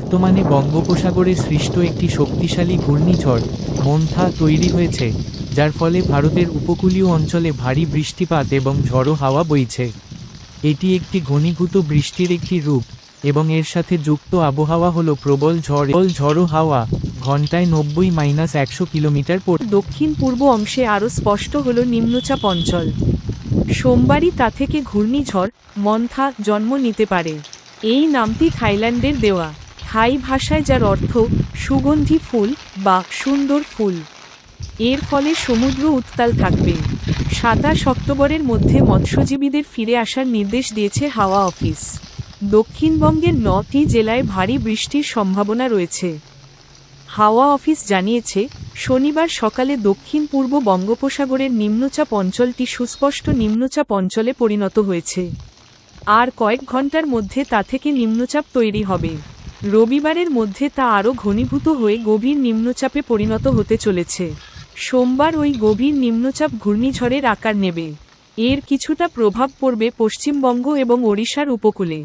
বর্তমানে বঙ্গোপসাগরে সৃষ্ট একটি শক্তিশালী ঘূর্ণিঝড় মন্থা তৈরি হয়েছে, যার ফলে ভারতের উপকূলীয় অঞ্চলে ভারী বৃষ্টিপাত এবং ঝড়ো হাওয়া বইছে। এটি একটি ঘনীভূত বৃষ্টির একটি রূপ, এবং এর সাথে যুক্ত আবহাওয়া হল প্রবল ঝড়ো হাওয়া, ঘন্টায় 90-100 কিলোমিটার। দক্ষিণ পূর্ব অংশে আরও স্পষ্ট হল নিম্নচাপ অঞ্চল। সোমবারই তা থেকে ঘূর্ণিঝড় মন্থা জন্ম নিতে পারে। এই নামটি থাইল্যান্ডের দেওয়া, থাই ভাষায় যার অর্থ সুগন্ধি ফুল বা সুন্দর ফুল। এর ফলে সমুদ্র উত্তাল থাকবে। 27 অক্টোবরের মধ্যে মৎস্যজীবীদের ফিরে আসার নির্দেশ দিয়েছে হাওয়া অফিস। দক্ষিণবঙ্গের 9টি জেলায় ভারী বৃষ্টির সম্ভাবনা রয়েছে। হাওয়া অফিস জানিয়েছে, শনিবার সকালে দক্ষিণ পূর্ব বঙ্গোপসাগরের নিম্নচাপ অঞ্চলটি সুস্পষ্ট নিম্নচাপ অঞ্চলে পরিণত হয়েছে। আর কয়েক ঘন্টার মধ্যে তা থেকে নিম্নচাপ তৈরি হবে। রবিবারের মধ্যে তা আরও ঘনীভূত হয়ে গভীর নিম্নচাপে পরিণত হতে চলেছে। সোমবার ওই গভীর নিম্নচাপ ঘূর্ণিঝড়ের আকার নেবে। এর কিছুটা প্রভাব পড়বে পশ্চিমবঙ্গ এবং ওড়িশার উপকূলে।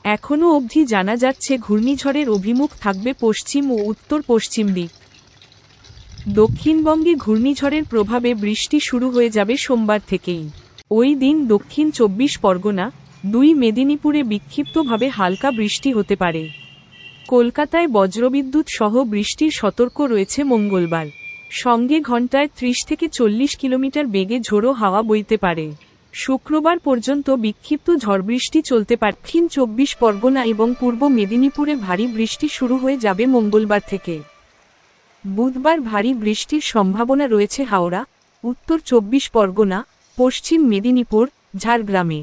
এখনও অবধি জানা যাচ্ছে ঘূর্ণিঝড়ের অভিমুখ থাকবে পশ্চিম ও উত্তর পশ্চিম দিক। দক্ষিণবঙ্গে ঘূর্ণিঝড়ের প্রভাবে বৃষ্টি শুরু হয়ে যাবে সোমবার থেকেই। ওই দিন দক্ষিণ 24 পরগনা, 2 মেদিনীপুরে বিক্ষিপ্তভাবে হালকা বৃষ্টি হতে পারে। কলকাতায় বজ্রবিদ্যুৎ সহ বৃষ্টির সতর্ক রয়েছে মঙ্গলবার। সঙ্গে ঘন্টায় 30 থেকে 40 কিলোমিটার বেগে ঝোড়ো হাওয়া বইতে পারে। শুক্রবার পর্যন্ত বিক্ষিপ্ত ঝড়বৃষ্টি চলতে পারে। দক্ষিণ 24 পরগনা এবং পূর্ব মেদিনীপুরে ভারী বৃষ্টি শুরু হয়ে যাবে মঙ্গলবার থেকে। বুধবার ভারী বৃষ্টির সম্ভাবনা রয়েছে হাওড়া, উত্তর 24 পরগনা, পশ্চিম মেদিনীপুর, ঝাড়গ্রামে।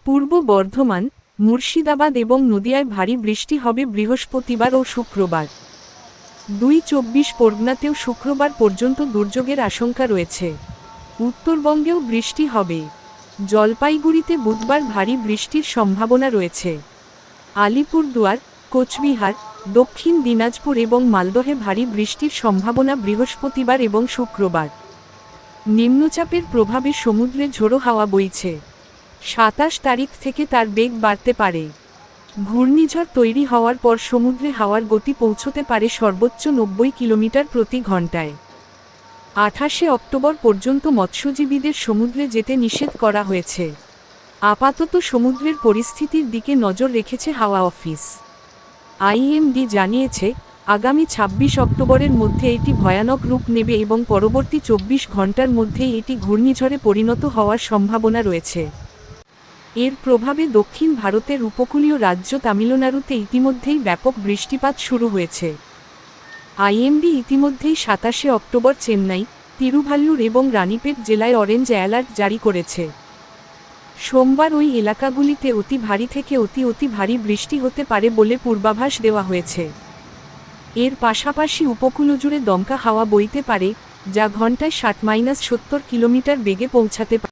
পূর্ব বর্ধমান, মুর্শিদাবাদ এবং নদিয়ায় ভারী বৃষ্টি হবে বৃহস্পতিবার ও শুক্রবার। 24 পরগনাতেও শুক্রবার পর্যন্ত দুর্যোগের আশঙ্কা রয়েছে। উত্তরবঙ্গেও বৃষ্টি হবে। জলপাইগুড়িতে বুধবার ভারী বৃষ্টির সম্ভাবনা রয়েছে। আলিপুরদুয়ার, কোচবিহার, দক্ষিণ দিনাজপুর এবং মালদহে ভারী বৃষ্টির সম্ভাবনা বৃহস্পতিবার এবং শুক্রবার। নিম্নচাপের প্রভাবে সমুদ্রে ঝোড়ো হাওয়া বইছে। 27 তারিখ থেকে তার বেগ বাড়তে পারে। ঘূর্ণিঝড় তৈরি হওয়ার পর সমুদ্রে হাওয়ার গতি পৌঁছতে পারে সর্বোচ্চ 90 কিলোমিটার প্রতি ঘন্টায়। 28 অক্টোবর পর্যন্ত মৎস্যজীবীদের সমুদ্রে যেতে নিষেধ করা হয়েছে। আপাতত সমুদ্রের পরিস্থিতির দিকে নজর রেখেছে হাওয়া অফিস। আইএমডি জানিয়েছে, আগামী 26 অক্টোবরের মধ্যে এটি ভয়ানক রূপ নেবে এবং পরবর্তী 24 ঘন্টার মধ্যেই এটি ঘূর্ণিঝড়ে পরিণত হওয়ার সম্ভাবনা রয়েছে। এর প্রভাবে দক্ষিণ ভারতের উপকূলীয় রাজ্য তামিলনাড়ুতে ইতিমধ্যেই ব্যাপক বৃষ্টিপাত শুরু হয়েছে। আইএমডি ইতিমধ্যেই 27 অক্টোবর চেন্নাই, তিরুভাল্লুর এবং রানীপেট জেলায় অরেঞ্জ অ্যালার্ট জারি করেছে। সোমবার ওই এলাকাগুলিতে অতি ভারী থেকে অতি ভারী বৃষ্টি হতে পারে বলে পূর্বাভাস দেওয়া হয়েছে। এর পাশাপাশি উপকূলজুড়ে দমকা হাওয়া বইতে পারে, যা ঘন্টায় 60-70 কিলোমিটার বেগে পৌঁছাতে পারে।